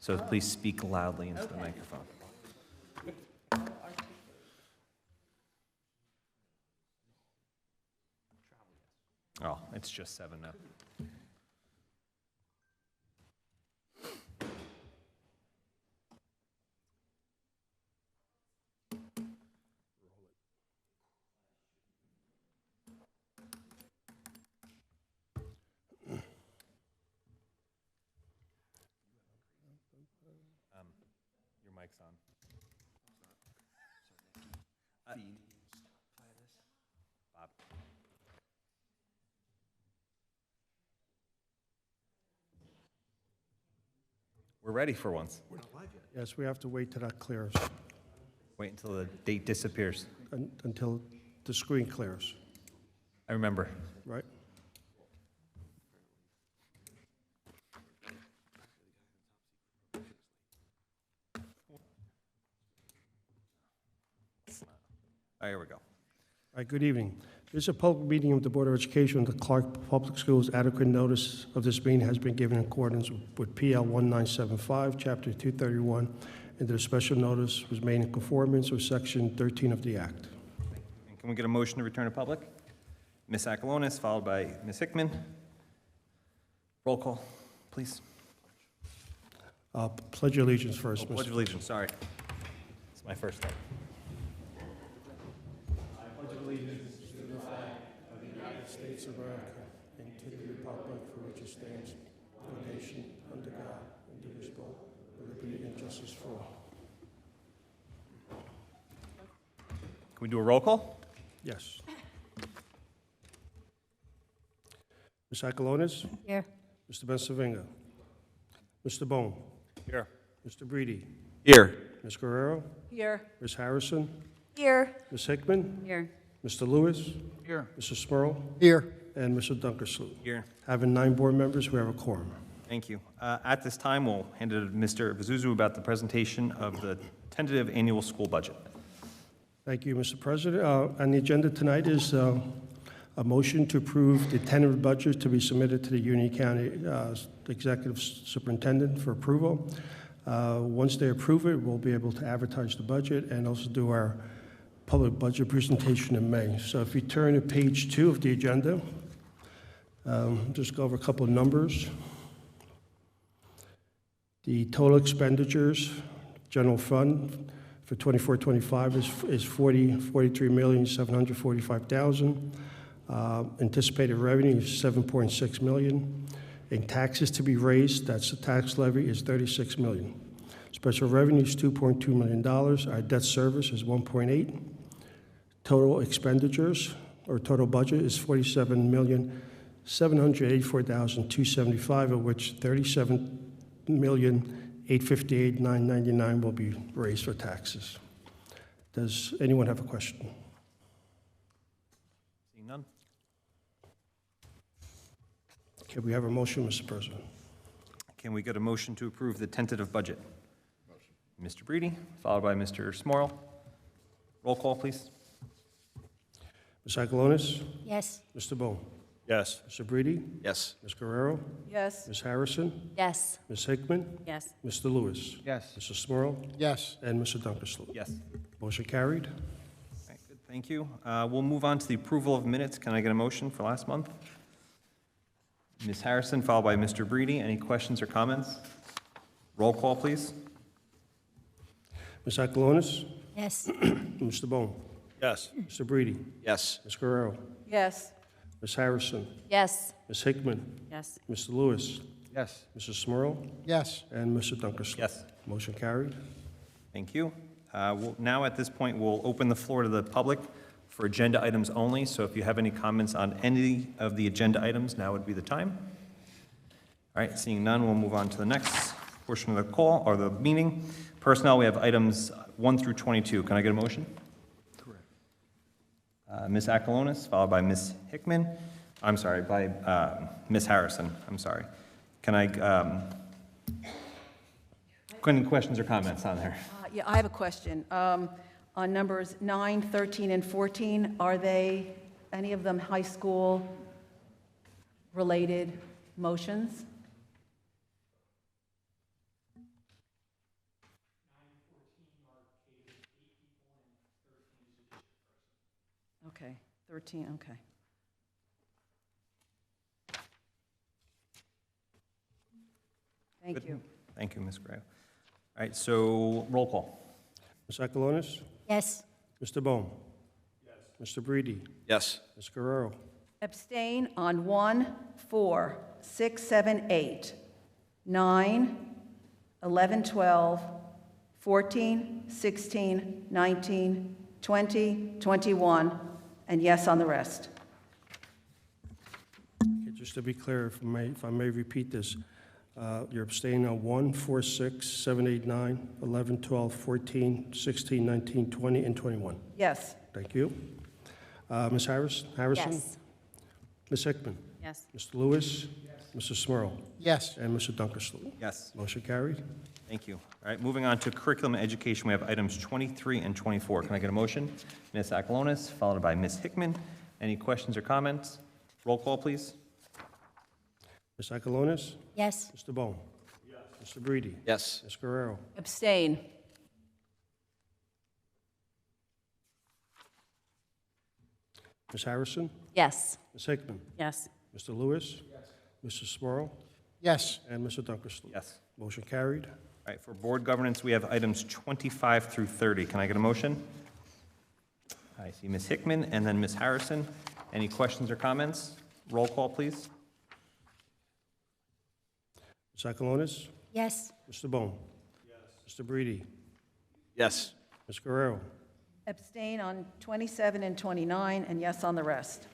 So please speak loudly into the microphone. Oh, it's just 7 now. Your mic's on. Bob. We're ready for once. Yes, we have to wait till that clears, Wait until the date disappears. until the screen clears, I remember. right? Here we go. All right, good evening. This is a public meeting of the Board of Education of the Clark Public Schools. Adequate notice of this meeting has been given in accordance with PL 1975, Chapter 231, and the special notice was made in conformance with Section 13 of the Act. And can we get a motion to return to public? Ms. Akalonis, followed by Ms. Hickman. Roll call, please. Pledge your allegiance first, Pledge Mr. of allegiance, sorry. It's my first time. States of America, and to the republic for which it stands, one nation, under God, indivisible, with liberty and justice for all. Can we do a roll call? Yes. Ms. Akalonis? Here. Mr. Bensavinga? Mr. Bone? Here. Mr. Breedy? Here. Ms. Guerrero? Here. Ms. Harrison? Here. Ms. Hickman? Here. Mr. Lewis? Here. Mr. Smurl? Here. And Mr. Dunkersloot. Here. Having 9 board members, we have a quorum. Thank you. At this time, we'll hand it to Mr. Vazuzu about the presentation of the tentative annual school budget. Thank you, Mr. President. On the agenda tonight is a motion to approve the tentative budget to be submitted to the Union County Executive Superintendent for approval. Once they approve it, we'll be able to advertise the budget and also do our public budget presentation in May. So if you turn to page 2 of the agenda, just go over a couple of numbers. The total expenditures, general fund for 24-25 is $43,745,000. Anticipated revenue is $7.6 million. In taxes to be raised, that's the tax levy, is $36 million. Special revenue is $2.2 million. Our debt service is $1.8 million. Total expenditures, or total budget, is $47,784,275, of which $37,858,999 will be raised for taxes. Does anyone have a question? Seeing none? Can we have a motion, Mr. President? Can we get a motion to approve the tentative budget? Motion. Mr. Breedy, followed by Mr. Smorl. Roll call, please. Ms. Akalonis? Yes. Mr. Bone? Yes. Mr. Breedy? Yes. Ms. Guerrero? Yes. Ms. Harrison? Yes. Ms. Hickman? Yes. Mr. Lewis? Yes. Mr. Smurl? Yes. And Mr. Dunkersloot? Yes. Motion carried. All right, good, thank you. We'll move on to the approval of minutes. Can I get a motion for last month? Ms. Harrison, followed by Mr. Breedy. Any questions or comments? Roll call, please. Ms. Akalonis? Yes. Mr. Bone? Yes. Mr. Breedy? Yes. Ms. Guerrero? Yes. Ms. Harrison? Yes. Ms. Hickman? Yes. Mr. Lewis? Yes. Mr. Smurl? Yes. And Mr. Dunkersloot? Yes. Motion carried. Thank you. Now, at this point, we'll open the floor to the public for agenda items only. So if you have any comments on any of the agenda items, now would be the time. All right, seeing none, we'll move on to the next portion of the call, or the meeting. Personnel, we have items 1 through 22. Can I get a motion? Correct. Ms. Akalonis, followed by Ms. Hickman. I'm sorry, by Ms. Harrison. I'm sorry. Can I, any questions or comments on there? Yeah, I have a question. On numbers 9, 13, and 14, are they, any of them high school-related motions? Okay, 13, okay. Thank Good. you. Thank you, Ms. Gray. All right, so roll call. Ms. Akalonis? Yes. Mr. Bohm? Yes. Mr. Breedy? Yes. Ms. Guerrero? Abstain on 1, 4, 6, 7, 8, 9, 11, 12, 14, 16, 19, 20, 21, and yes on the rest. Okay, just to be clear, if I may repeat this, you're abstaining on 1, 4, 6, 7, 8, 9, 11, 12, 14, 16, 19, 20, and 21. Yes. Thank you. Ms. Harrison? Yes. Ms. Hickman? Yes. Mr. Lewis? Mr. Smurl? Yes. And Mr. Dunkersloot? Yes. Motion carried. Thank you. All right, moving on to curriculum and education, we have items 23 and 24. Can I get a motion? Ms. Akalonis, followed by Ms. Hickman. Any questions or comments? Roll call, please. Ms. Akalonis? Yes. Mr. Bohm? Yes. Mr. Breedy? Yes. Ms. Guerrero? Abstain. Ms. Harrison? Yes. Ms. Hickman? Yes. Mr. Lewis? Mr. Smurl? Yes. And Mr. Dunkersloot? Yes. Motion carried. All right, for board governance, we have items 25 through 30. Can I get a motion? I see Ms. Hickman and then Ms. Harrison. Any questions or comments? Roll call, please. Ms. Akalonis? Yes. Mr. Bohm? Yes. Mr. Breedy? Yes. Ms. Guerrero? Abstain on 27 and 29, and yes on the rest.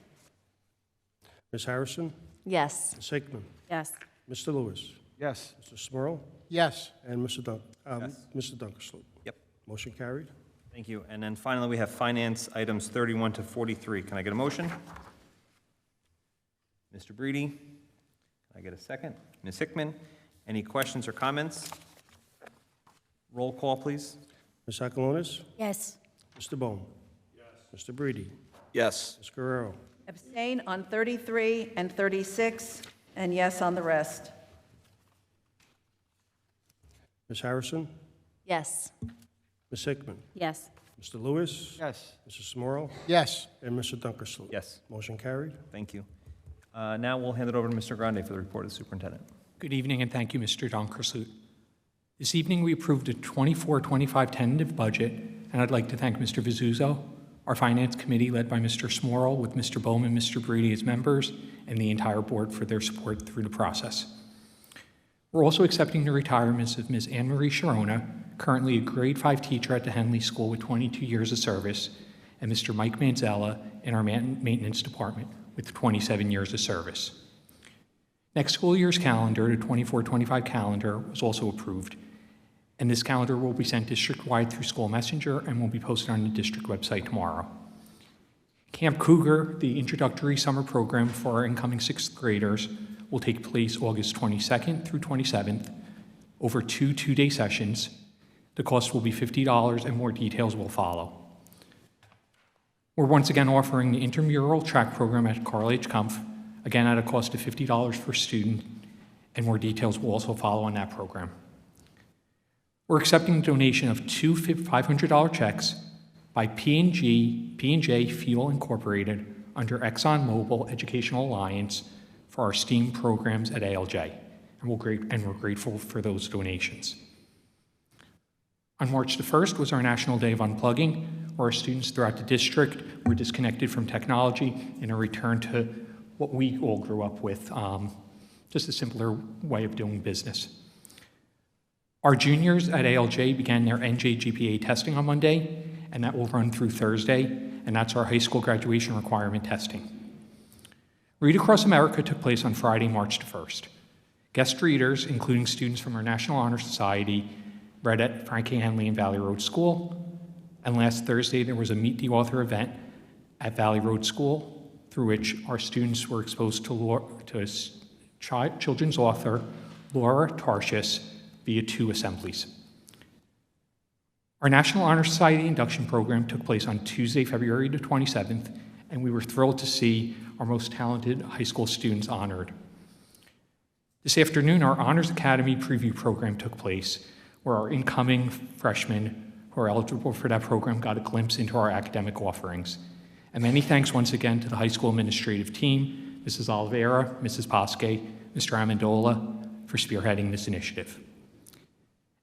Ms. Harrison? Yes. Ms. Hickman? Yes. Mr. Lewis? Yes. Mr. Smurl? Yes. And Mr. Yes. Mr. Dunkersloot? Yep. Motion carried. Thank you. And then finally, we have finance items 31 to 43. Can I get a motion? Mr. Breedy? Can I get a second? Ms. Hickman? Any questions or comments? Roll call, please. Ms. Akalonis? Yes. Mr. Bohm? Yes. Mr. Breedy? Yes. Ms. Guerrero? Abstain on 33 and 36, and yes on the rest. Ms. Harrison? Yes. Ms. Hickman? Yes. Mr. Lewis? Yes. Mr. Smurl? Yes. And Mr. Dunkersloot? Yes. Motion carried. Thank you. Now we'll hand it over to Mr. Grande for the report of the superintendent. Good evening, and thank you, Mr. Donkersloot. This evening, we approved a 24-25 tentative budget, and I'd like to thank Mr. Vizzuzo, our Finance Committee led by Mr. Smorrell, with Mr. Bowman and Mr. Breedy as members, and the entire board for their support through the process. We're also accepting the retirements of Ms. Anne Marie Sharona, currently a grade 5 teacher at the Henley School with 22 years of service, and Mr. Mike Manzella in our maintenance department with 27 years of service. Next school year's calendar, the 24-25 calendar, was also approved, and this calendar will be sent district-wide through School Messenger and will be posted on the district website tomorrow. Camp Cougar, the introductory summer program for our incoming 6th graders, will take place August 22nd through 27th over two-day sessions. The cost will be $50 and more details will follow. We're once again offering the intramural track program at Carl H. Kampf, again at a cost of $50 per student, and more details will also follow on that program. We're accepting a donation of two $500 checks by P&J Fuel Incorporated under ExxonMobil Educational Alliance for our STEAM programs at ALJ, and we're grateful for those donations. On March the 1st was our National Day of Unplugging, where our students throughout the district were disconnected from technology in a return to what we all grew up with, just a simpler way of doing business. Our juniors at ALJ began their NJGPA testing on Monday, and that will run through Thursday, and that's our high school graduation requirement testing. Read Across America took place on Friday, March the 1st. Guest readers, including students from our National Honor Society, read at Frank A. Henley and Valley Road School, and last Thursday there was a Meet the Author event at Valley Road School, through which our students were exposed to children's author Laura Tarshis via 2 assemblies. Our National Honor Society induction program took place on Tuesday, February the 27th, and we were thrilled to see our most talented high school students honored. This afternoon, our Honors Academy preview program took place, where our incoming freshmen who are eligible for that program got a glimpse into our academic offerings. And many thanks once again to the high school administrative team, Mrs. Oliveira, Mrs. Bosque, Mr. Amendola, for spearheading this initiative.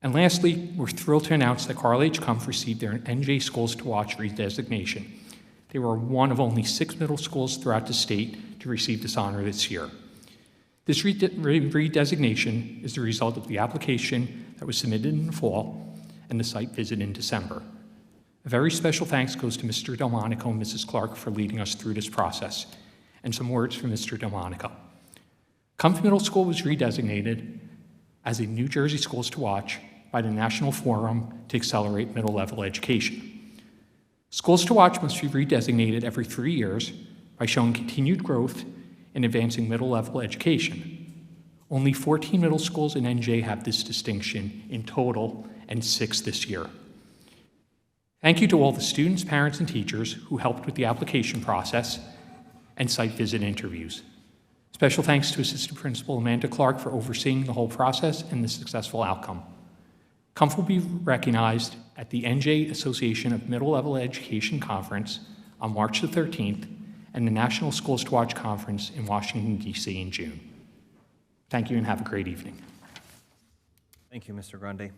And lastly, we're thrilled to announce that Carl H. Kumpf received their NJ Schools to Watch redesignation. They were one of only 6 middle schools throughout the state to receive this honor this year. This redesignation is the result of the application that was submitted in the fall and the site visit in December. A very special thanks goes to Mr. Delmonico and Mrs. Clark for leading us through this process, and some words from Mr. Delmonico. Kumpf Middle School was redesignated as a New Jersey Schools to Watch by the National Forum to Accelerate Middle-Level Education. Schools to Watch must be redesignated every 3 years by showing continued growth in advancing middle-level education. Only 14 middle schools in NJ have this distinction in total, and 6 this year. Thank you to all the students, parents, and teachers who helped with the application process and site visit interviews. Special thanks to Assistant Principal Amanda Clark for overseeing the whole process and the successful outcome. Kumpf will be recognized at the NJ Association of Middle-Level Education Conference on March the 13th and the National Schools to Watch Conference in Washington, D.C. in June. Thank you and have a great evening. Thank you, Mr. Grande.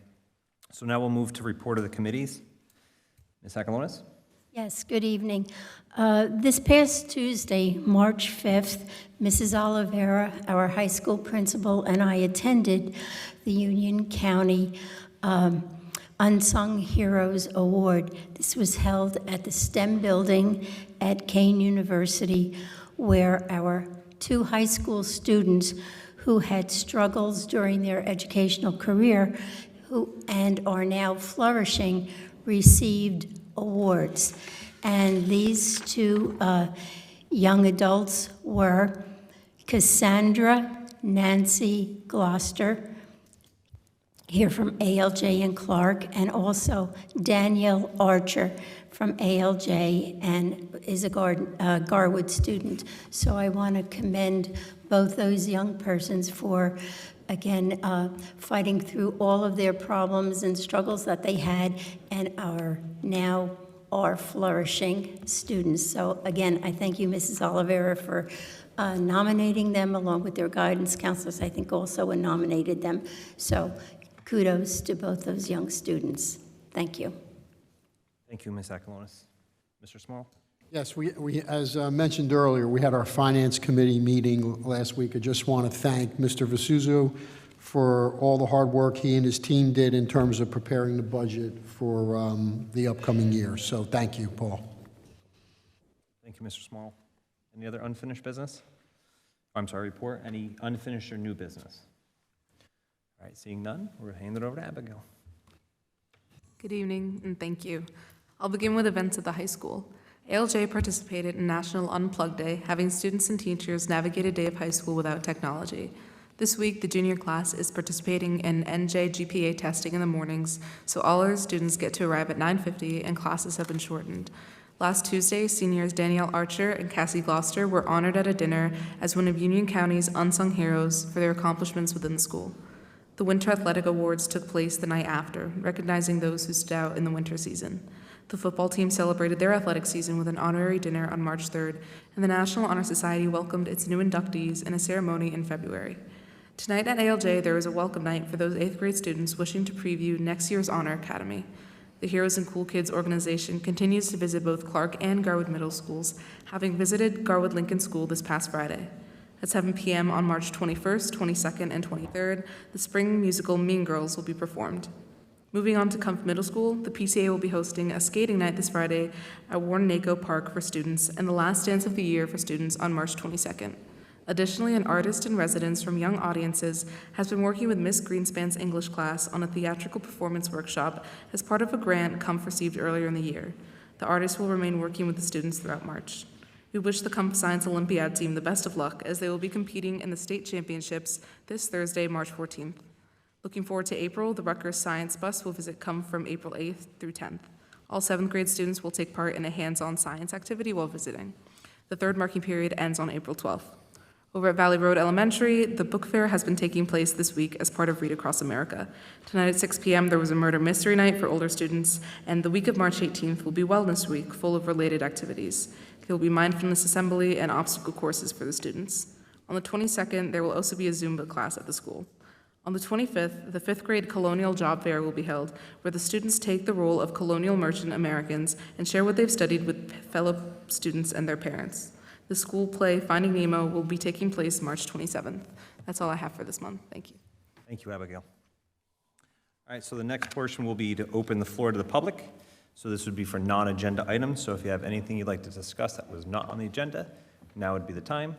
So now we'll move to report of the committees. Ms. Akalonis? Yes, good evening. This past Tuesday, March 5th, Mrs. Oliveira, our high school principal, and I attended the Union County Unsung Heroes Award. This was held at the STEM building at Kane University, where our 2 high school students who had struggles during their educational career and are now flourishing received awards. And these 2 young adults were Cassandra Nancy Gloucester, here from ALJ and Clark, and also Danielle Archer from ALJ and is a Garwood student. So I want to commend both those young persons for, again, fighting through all of their problems and struggles that they had and are flourishing students. So again, I thank you, Mrs. Oliveira, for nominating them along with their guidance counselors. I think also nominated them. So kudos to both those young students. Thank you. Thank you, Ms. Akalonis. Mr. Small? Yes, we as mentioned earlier, we had our Finance Committee meeting last week. I just want to thank Mr. Visuzo for all the hard work he and his team did in terms of preparing the budget for the upcoming year. So thank you, Paul. Thank you, Mr. Small. Any other unfinished business? I'm sorry, report. Any unfinished or new business? All right, seeing none, we're going to hand it over to Abigail. Good evening, and thank you. I'll begin with events at the high school. ALJ participated in National Unplugged Day, having students and teachers navigate a day of high school without technology. This week, the junior class is participating in NJ GPA testing in the mornings, so all our students get to arrive at 9:50 and classes have been shortened. Last Tuesday, seniors Danielle Archer and Cassie Gloucester were honored at a dinner as one of Union County's unsung heroes for their accomplishments within the school. The Winter Athletic Awards took place the night after, recognizing those who stood out in the winter season. The football team celebrated their athletic season with an honorary dinner on March 3rd, and the National Honor Society welcomed its new inductees in a ceremony in February. Tonight at ALJ, there is a welcome night for those 8th grade students wishing to preview next year's Honor Academy. The Heroes and Cool Kids organization continues to visit both Clark and Garwood Middle Schools, having visited Garwood Lincoln School this past Friday. At 7 p.m. on March 21st, 22nd, and 23rd, the spring musical Mean Girls will be performed. Moving on to Kumpf Middle School, the PCA will be hosting a skating night this Friday at Warren-Naco Park for students and the last dance of the year for students on March 22nd. Additionally, an artist in residence from Young Audiences has been working with Miss Greenspan's English class on a theatrical performance workshop as part of a grant Kumpf received earlier in the year. The artist will remain working with the students throughout March. We wish the Kumpf Science Olympiad team the best of luck as they will be competing in the state championships this Thursday, March 14th. Looking forward to April, the Rutgers Science Bus will visit Kumpf from April 8th through 10th. All 7th grade students will take part in a hands-on science activity while visiting. The third marking period ends on April 12th. Over at Valley Road Elementary, the book fair has been taking place this week as part of Read Across America. Tonight at 6 p.m. there was a murder mystery night for older students, and the week of March 18th will be Wellness Week, full of related activities. There will be mindfulness assembly and obstacle courses for the students. On the 22nd, there will also be a Zumba class at the school. On the 25th, the 5th grade Colonial Job Fair will be held, where the students take the role of colonial merchant Americans and share what they've studied with fellow students and their parents. The school play Finding Nemo will be taking place March 27th. That's all I have for this month. Thank you. Thank you, Abigail. All right, so the next portion will be to open the floor to the public. So this would be for non-agenda items. So if you have anything you'd like to discuss that was not on the agenda, now would be the time.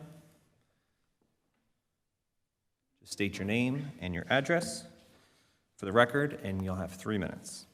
Just state your name and your address for the record, and you'll have 3 minutes.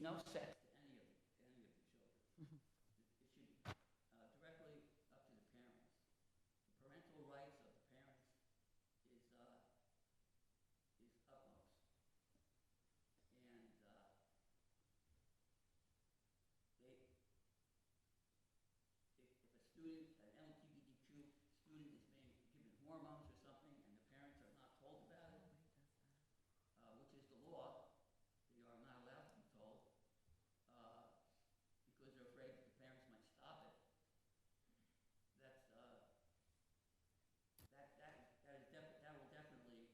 No sex to any of the children. It should be directly up to the parents. The parental rights of the parents is utmost. And if a student, an LGBTQ student is being given hormones or something and the parents are not told about it, which is the law, they are not allowed to be told, because they're afraid that the parents might stop it. That will definitely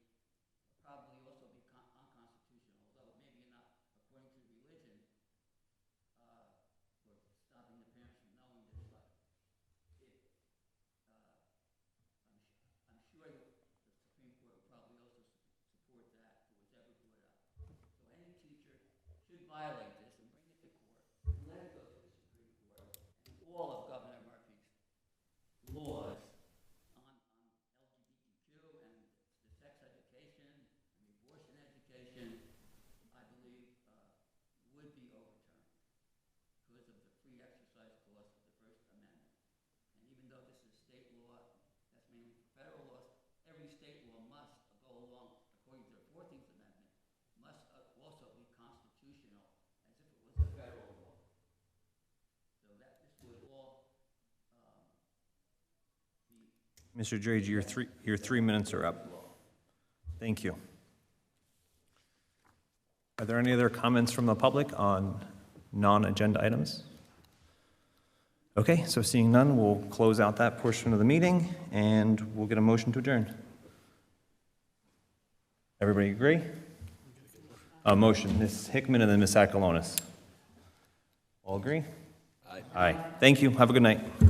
probably also be unconstitutional, although maybe not according to religion, for stopping the parents from knowing this. But I'm sure the Supreme Court will probably also support that if it was ever brought up. So any teacher should violate this and bring it to court and let it go to the Supreme Court. And all of Governor Murphy's laws on LGBTQ and the sex education and the abortion education, I believe, would be overturned because of the free exercise clause of the First Amendment. And even though this is state law, that's mainly federal laws, every state law must go along, according to the 14th Amendment, must also be constitutional as if it was a federal law. So that this would all be. Mr. Drage, your 3 minutes are up. Thank you. Are there any other comments from the public on non-agenda items? Okay, so seeing none, we'll close out that portion of the meeting, and we'll get a motion to adjourn. Everybody agree? A motion, Ms. Hickman and then Ms. Akalonis. All agree? Aye. Aye. Thank you. Have a good night.